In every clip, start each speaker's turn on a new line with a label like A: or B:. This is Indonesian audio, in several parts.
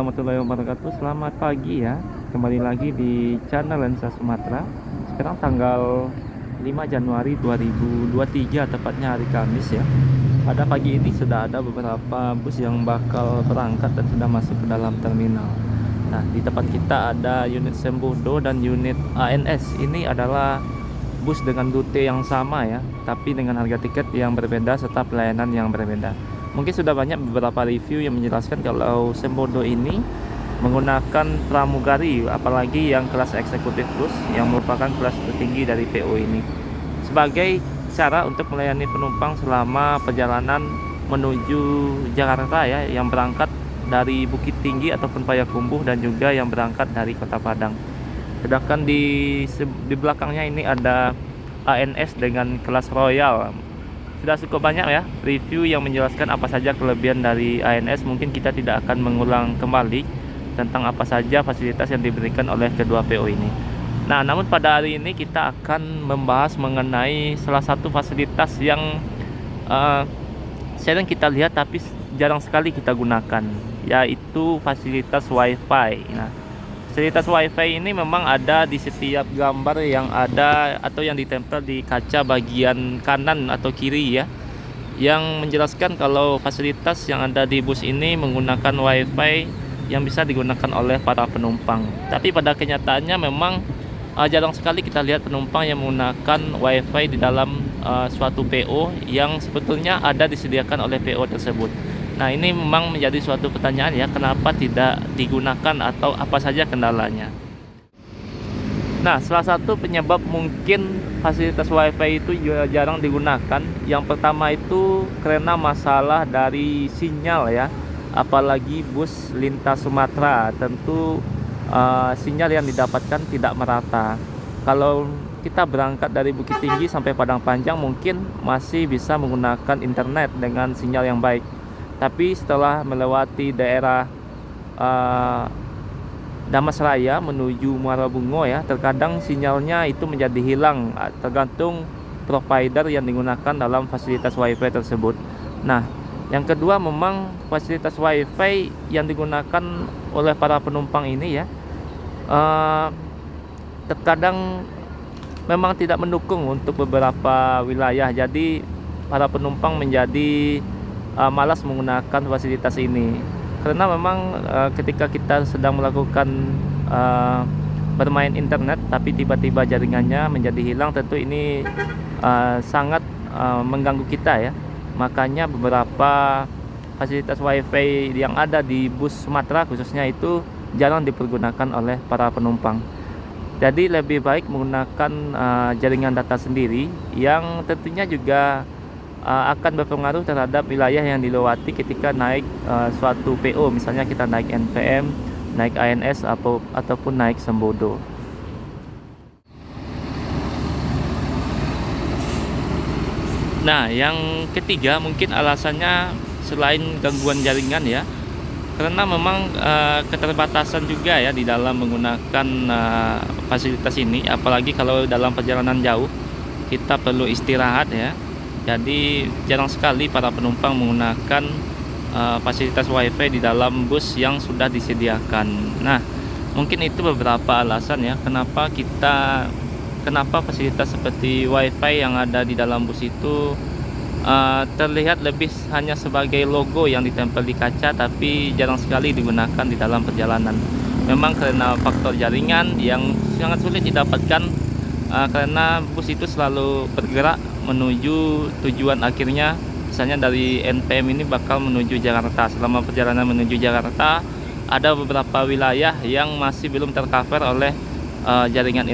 A: warahmatullahi wabarakatuh. Selamat pagi ya. Kembali lagi di channel Lensa Sumatera. Sekarang tanggal 5 Januari 2023, tepatnya hari Kamis ya. Pada pagi ini sudah ada beberapa bus yang bakal berangkat dan sudah masuk ke dalam terminal. Nah, di tempat kita ada unit Sembodo dan unit ANS. Ini adalah bus dengan rute yang sama ya, tapi dengan harga tiket yang berbeda serta pelayanan yang berbeda. Mungkin sudah banyak beberapa review yang menjelaskan kalau Sembodo ini menggunakan pramugari, apalagi yang kelas eksekutif plus yang merupakan kelas tertinggi dari PO ini, sebagai cara untuk melayani penumpang selama perjalanan menuju Jakarta ya, yang berangkat dari Bukit Tinggi ataupun Payakumbuh dan juga yang berangkat dari Kota Padang. Sedangkan di belakangnya ini ada ANS dengan kelas Royal. Sudah cukup banyak ya review yang menjelaskan apa saja kelebihan dari ANS. Mungkin kita tidak akan mengulang kembali tentang apa saja fasilitas yang diberikan oleh kedua PO ini. Nah, namun pada hari ini kita akan membahas mengenai salah satu fasilitas yang sering kita lihat tapi jarang sekali kita gunakan, yaitu fasilitas WiFi. Nah, fasilitas WiFi ini memang ada di setiap gambar yang ada atau yang ditempel di kaca bagian kanan atau kiri ya, yang menjelaskan kalau fasilitas yang ada di bus ini menggunakan WiFi yang bisa digunakan oleh para penumpang. Tapi pada kenyataannya memang jarang sekali kita lihat penumpang yang menggunakan WiFi di dalam suatu PO yang sebetulnya ada disediakan oleh PO tersebut. Nah, ini memang menjadi suatu pertanyaan ya, kenapa tidak digunakan atau apa saja kendalanya. Nah, salah satu penyebab mungkin fasilitas WiFi itu jarang digunakan, yang pertama itu karena masalah dari sinyal ya. Apalagi bus lintas Sumatera, tentu sinyal yang didapatkan tidak merata. Kalau kita berangkat dari Bukit Tinggi sampai Padang Panjang mungkin masih bisa menggunakan internet dengan sinyal yang baik. Tapi setelah melewati daerah Damas Raya menuju Muara Bungo ya, terkadang sinyalnya itu menjadi hilang, tergantung provider yang digunakan dalam fasilitas WiFi tersebut. Nah, yang kedua memang fasilitas WiFi yang digunakan oleh para penumpang ini ya, terkadang memang tidak mendukung untuk beberapa wilayah. Jadi para penumpang menjadi malas menggunakan fasilitas ini, karena memang ketika kita sedang melakukan bermain internet tapi tiba-tiba jaringannya menjadi hilang, tentu ini sangat mengganggu kita ya. Makanya beberapa fasilitas WiFi yang ada di bus Sumatera khususnya itu jarang dipergunakan oleh para penumpang. Jadi lebih baik menggunakan jaringan data sendiri yang tentunya juga akan berpengaruh terhadap wilayah yang dilewati ketika naik suatu PO. Misalnya kita naik NPM, naik ANS ataupun naik Sembodo. Nah, yang ketiga mungkin alasannya selain gangguan jaringan ya, karena memang keterbatasan juga ya di dalam menggunakan fasilitas ini, apalagi kalau dalam perjalanan jauh kita perlu istirahat ya. Jadi jarang sekali para penumpang menggunakan fasilitas WiFi di dalam bus yang sudah disediakan. Nah, mungkin itu beberapa alasan ya kenapa fasilitas seperti WiFi yang ada di dalam bus itu terlihat lebih hanya sebagai logo yang ditempel di kaca, tapi jarang sekali digunakan di dalam perjalanan. Memang karena faktor jaringan yang sangat sulit didapatkan, karena bus itu selalu bergerak menuju tujuan akhirnya. Misalnya dari NPM ini bakal menuju Jakarta. Selama perjalanan menuju Jakarta ada beberapa wilayah yang masih belum tercover oleh jaringan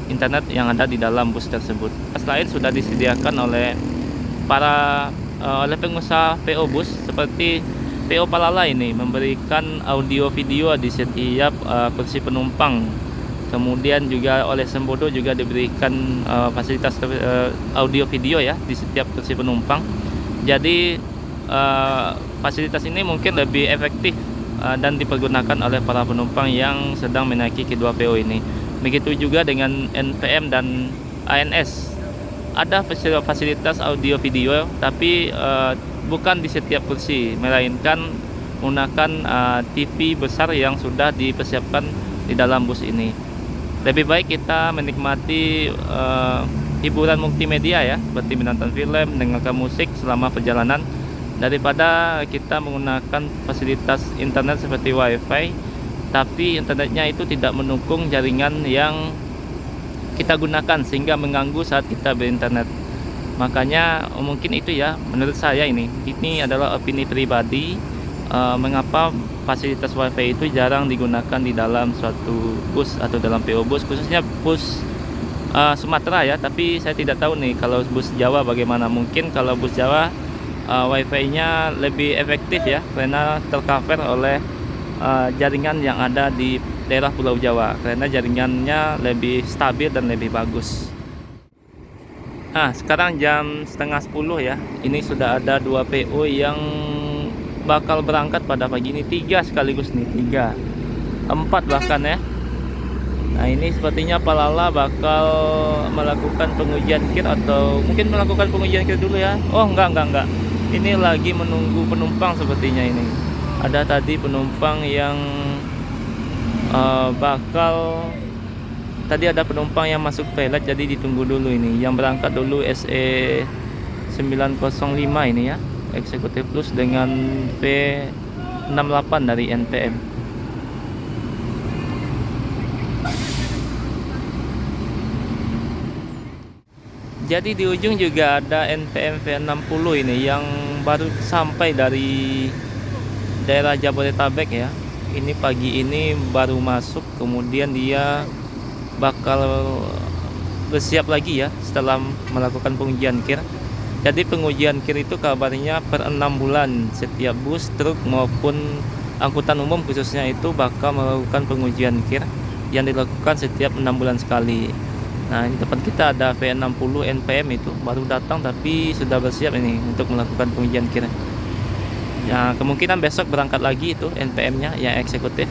A: internet yang ada di dalam bus tersebut. Selain sudah disediakan oleh oleh pengusaha PO bus seperti PO Palala ini memberikan audio video di setiap kursi penumpang. Kemudian juga oleh Sembodo juga diberikan fasilitas audio video ya di setiap kursi penumpang. Jadi fasilitas ini mungkin lebih efektif dan dipergunakan oleh para penumpang yang sedang menaiki kedua PO ini. Begitu juga dengan NPM dan ANS. Ada fasilitas audio video, tapi bukan di setiap kursi, melainkan menggunakan TV besar yang sudah dipersiapkan di dalam bus ini. Lebih baik kita menikmati hiburan multimedia ya, seperti menonton film, mendengarkan musik selama perjalanan, daripada kita menggunakan fasilitas internet seperti wifi tapi internetnya itu tidak mendukung jaringan yang kita gunakan sehingga mengganggu saat kita berinternet. Makanya mungkin itu ya, menurut saya ini adalah opini pribadi, mengapa fasilitas wifi itu jarang digunakan di dalam suatu bus atau dalam PO bus, khususnya bus Sumatera ya. Tapi saya tidak tahu nih kalau bus Jawa bagaimana. Mungkin kalau bus Jawa wifi-nya lebih efektif ya, karena tercover oleh jaringan yang ada di daerah Pulau Jawa, karena jaringannya lebih stabil dan lebih bagus. Nah, sekarang jam setengah 10 ya. Ini sudah ada 2 PO yang bakal berangkat pada pagi ini, 3 sekaligus nih, 3 4 bahkan ya. Nah, ini sepertinya Palala bakal melakukan pengujian kir, atau mungkin melakukan pengujian kir dulu ya. Oh, enggak. Ini lagi menunggu penumpang sepertinya ini. Ada tadi penumpang yang tadi ada penumpang yang masuk toilet, jadi ditunggu dulu ini. Yang berangkat dulu SE 905 ini ya, Eksekutif Plus dengan P68 dari NPM. Jadi di ujung juga ada NPM V60 ini yang baru sampai dari daerah Jabodetabek ya. Ini pagi ini baru masuk, kemudian dia bakal bersiap lagi ya setelah melakukan pengujian kir. Jadi pengujian kir itu kabarnya per 6 bulan setiap bus, truk maupun angkutan umum khususnya itu bakal melakukan pengujian kir yang dilakukan setiap 6 bulan sekali. Nah, di depan kita ada V60 NPM, itu baru datang tapi sudah bersiap ini untuk melakukan pengujian kir. Ya, kemungkinan besok berangkat lagi itu NPM-nya yang eksekutif.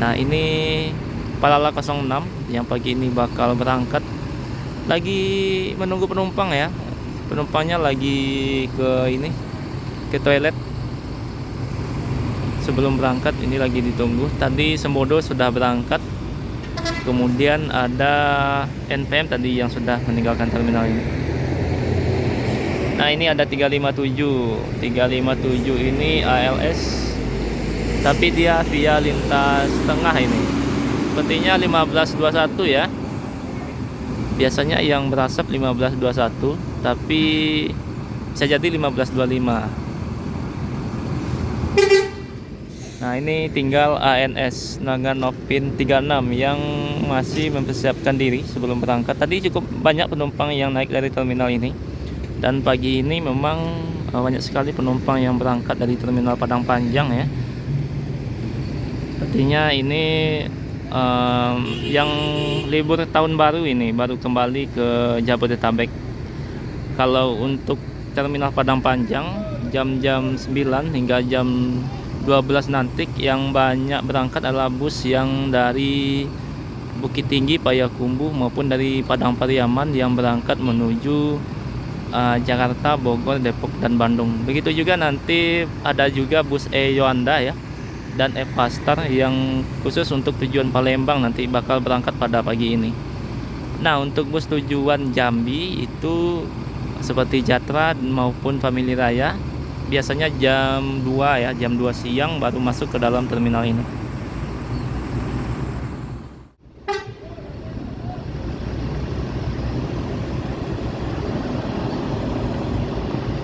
A: Nah, ini Palala 06 yang pagi ini bakal berangkat. Lagi menunggu penumpang ya. Penumpangnya lagi ke toilet sebelum berangkat. Ini lagi ditunggu. Tadi Sembodo sudah berangkat. Kemudian ada NPM tadi yang sudah meninggalkan terminal ini. Nah, ini ada 357 ini ALS, tapi dia via lintas tengah ini. Sepertinya 1521 ya. Biasanya yang berasap 1521, tapi bisa jadi 1525. Nah, ini tinggal ANS Naganopin 36 yang masih mempersiapkan diri sebelum berangkat. Tadi cukup banyak penumpang yang naik dari terminal ini. Dan pagi ini memang banyak sekali penumpang yang berangkat dari terminal Padang Panjang ya. Artinya ini yang libur tahun baru ini baru kembali ke Jabodetabek. Kalau untuk terminal Padang Panjang jam-jam 9 hingga jam 12 nanti yang banyak berangkat adalah bus yang dari Bukit Tinggi, Payakumbuh maupun dari Padang Pariaman yang berangkat menuju Jakarta, Bogor, Depok, dan Bandung. Begitu juga nanti ada juga bus Yoanda ya dan Evastar yang khusus untuk tujuan Palembang nanti bakal berangkat pada pagi ini. Nah, untuk bus tujuan Jambi itu seperti Jatra maupun Family Raya biasanya jam 2 ya, jam 2 siang baru masuk ke dalam terminal ini.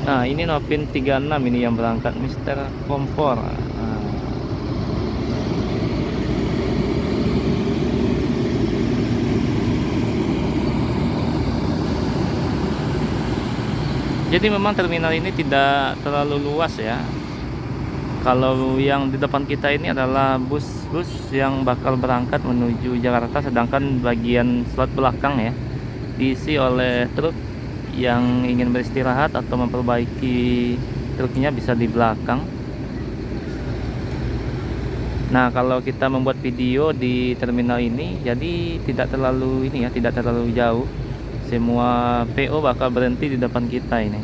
A: Nah, ini Novin 36 ini yang berangkat, Mister Kompor. Jadi memang terminal ini tidak terlalu luas ya. Kalau yang di depan kita ini adalah bus-bus yang bakal berangkat menuju Jakarta, sedangkan bagian slot belakang ya diisi oleh truk yang ingin beristirahat atau memperbaiki truknya bisa di belakang. Nah, kalau kita membuat video di terminal ini jadi tidak terlalu tidak terlalu jauh. Semua PO bakal berhenti di depan kita ini.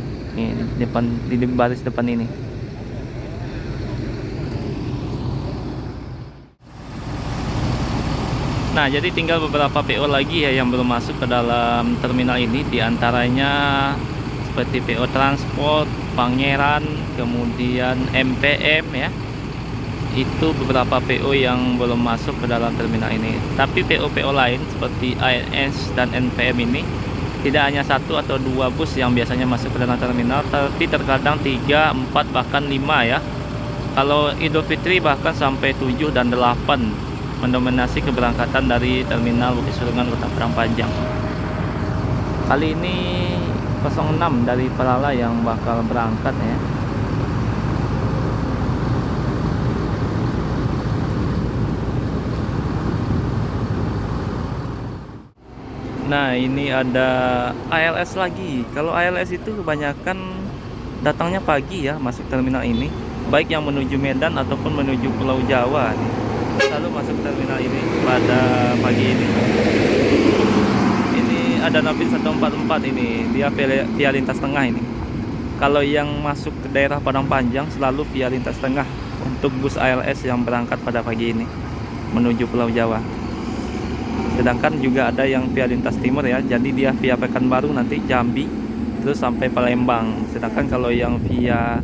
A: Di baris depan ini. Nah, jadi tinggal beberapa PO lagi ya yang belum masuk ke dalam terminal ini. Di antaranya seperti PO Transport, Pangeran, kemudian MPM ya. Itu beberapa PO yang belum masuk ke dalam terminal ini. Tapi PO-PO lain seperti ANS dan NPM ini tidak hanya 1 atau 2 bus yang biasanya masuk ke dalam terminal, tapi terkadang 3, 4, bahkan 5 ya. Kalau Idul Fitri bahkan sampai 7 dan 8 mendominasi keberangkatan dari terminal Bukit Surungan Kota Padang Panjang. Kali ini 06 dari Pelala yang bakal berangkat ya. Nah, ini ada ALS lagi. Kalau ALS itu kebanyakan datangnya pagi ya, masuk terminal ini, baik yang menuju Medan ataupun menuju Pulau Jawa nih, selalu masuk terminal ini pada pagi ini. Ini ada Napin 144 ini, dia via lintas tengah ini. Kalau yang masuk ke daerah Padang Panjang selalu via lintas tengah untuk bus ALS yang berangkat pada pagi ini menuju Pulau Jawa. Sedangkan juga ada yang via lintas timur ya, jadi dia via Pekanbaru nanti Jambi terus sampai Palembang. Sedangkan kalau yang via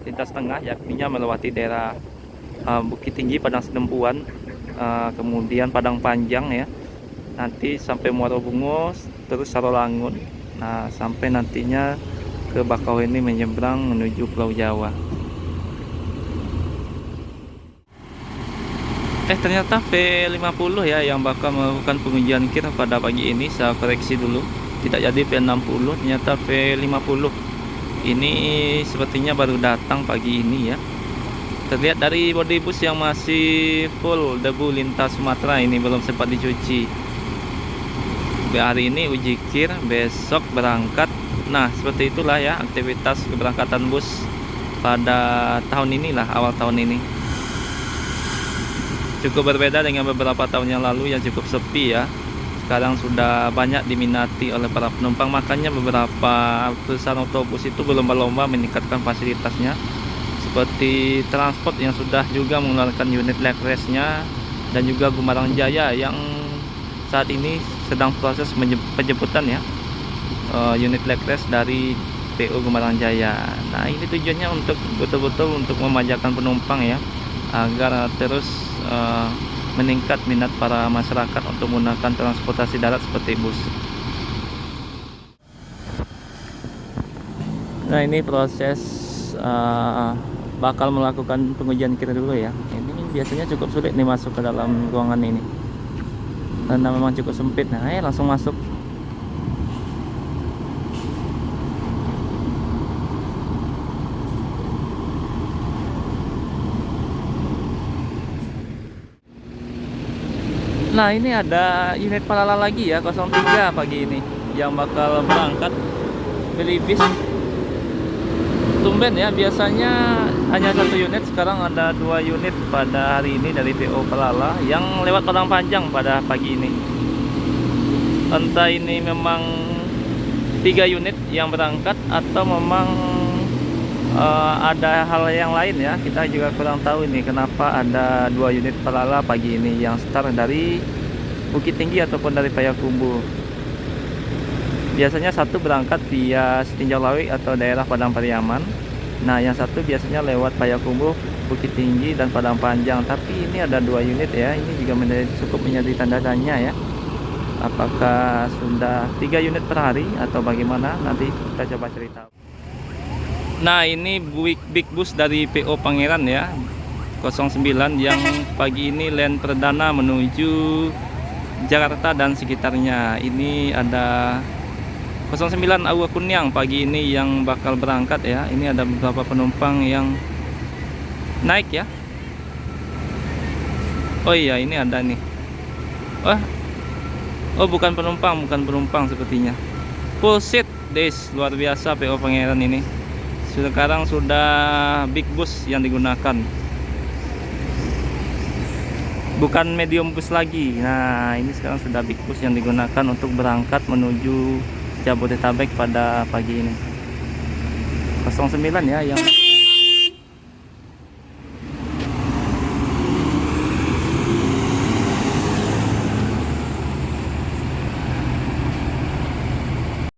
A: lintas tengah yakninya melewati daerah Bukit Tinggi, Padang Sidempuan, kemudian Padang Panjang ya, nanti sampai Muaro Bungo, terus Sarolangun, nah sampai nantinya ke Bakauheni menyeberang menuju Pulau Jawa. Ternyata V50 ya yang bakal melakukan pengujian kir pada pagi ini. Saya koreksi dulu, tidak jadi V60, ternyata V50 ini sepertinya baru datang pagi ini ya. Terlihat dari bodi bus yang masih full debu lintas Sumatera, ini belum sempat dicuci. Hari ini uji kir, besok berangkat. Nah, seperti itulah ya aktivitas keberangkatan bus pada tahun inilah, awal tahun ini. Cukup berbeda dengan beberapa tahun yang lalu yang cukup sepi ya. Sekarang sudah banyak diminati oleh para penumpang, makanya beberapa perusahaan otobus itu berlomba-lomba meningkatkan fasilitasnya, seperti Transport yang sudah juga mengeluarkan unit leg race-nya, dan juga Gumarang Jaya yang saat ini sedang proses penjemputan ya, unit leg race dari PO Gumarang Jaya. Nah, ini tujuannya untuk betul-betul untuk memanjakan penumpang ya, agar terus meningkat minat para masyarakat untuk menggunakan transportasi darat seperti bus. Nah, ini proses bakal melakukan pengujian kir dulu ya. Ini biasanya cukup sulit nih masuk ke dalam ruangan ini karena memang cukup sempit. Nah, langsung masuk. Nah, ini ada unit Pelala lagi ya, 03 pagi ini yang bakal berangkat beli bis. Tumben ya, biasanya hanya 1 unit, sekarang ada 2 unit pada hari ini dari PO Pelala yang lewat Padang Panjang pada pagi ini. Entah ini memang 3 unit yang berangkat atau memang ada hal yang lain ya, kita juga kurang tahu ini kenapa ada 2 unit Pelala pagi ini yang start dari Bukit Tinggi ataupun dari Payakumbuh. Biasanya satu berangkat via Setinjau Lawi atau daerah Padang Pariaman. Nah, yang satu biasanya lewat Payakumbuh, Bukit Tinggi dan Padang Panjang. Tapi ini ada 2 unit ya, ini juga cukup menjadi tanda tanya ya, apakah sudah 3 unit per hari atau bagaimana, nanti kita coba cerita. Nah, ini big bus dari PO Pangeran ya, 09 yang pagi ini land perdana menuju Jakarta dan sekitarnya. Ini ada 09 Aua Kunyang pagi ini yang bakal berangkat ya. Ini ada beberapa penumpang yang naik ya. Oh iya, ini ada nih. Oh bukan penumpang sepertinya. Full seat days, luar biasa PO Pangeran ini. Sekarang sudah big bus yang digunakan, bukan medium bus lagi. Nah, ini sekarang sudah big bus yang digunakan untuk berangkat menuju Jabodetabek pada pagi ini. 09 ya yang